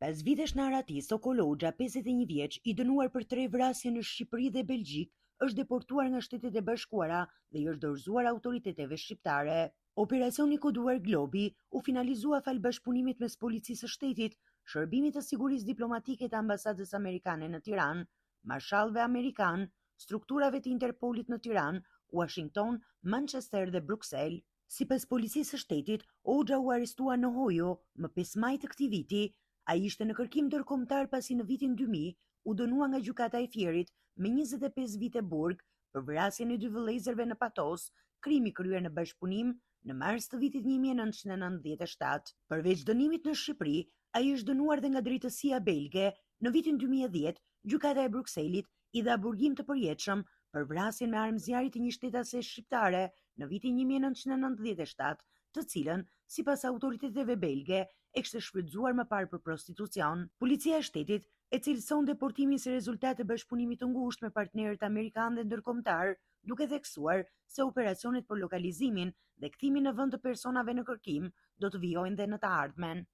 5 vitesh në Arati, Sokoloxha, 51 vjeç, i dënuar për 3 vrasje në Shqipëri dhe Belgjik, është deportuar nga Shtetet e Bashkuara dhe i është dorëzuar autoriteteve shqiptare. Operacioni koduar Globi u finalizua fal bashkëpunimit mes Policisë së Shtetit, Shërbimit të Sigurisë Diplomatike të Ambasadës Amerikane në Tiranë, Marshallëve Amerikan, strukturave të Interpolit në Tiranë, Washington, Manchester dhe Bruksel. Sipas Policisë së Shtetit, Hoxha u arrestua në Hojo më 5 maj të këtij viti. Ai ishte në kërkim ndërkombëtar pasi në vitin 2000 u dënua nga gjykata e Fierit me 25 vite burg për vrasjen e 2 vëllezërve në Patos, krimi kryer në bashkëpunim në mars të vitit 1997. Përveç dënimit në Shqipëri, ai është dënuar dhe nga drejtësia belge. Në vitin 2010, gjykata e Brukselit i dha burgim të përjetshëm për vrasjen me armë zjarri të një shtetase shqiptare në vitin 1997, të cilën, sipas autoriteteve belge, e kishte shfrytzuar më parë për prostitucion. Policia e shtetit e cilëson deportimin si rezultat të bashkëpunimit të ngushtë me partnerët amerikanë dhe ndërkombëtar, duke theksuar se operacionet për lokalizimin dhe kthimin në vend të personave në kërkim do të vijojnë dhe në të ardhmen.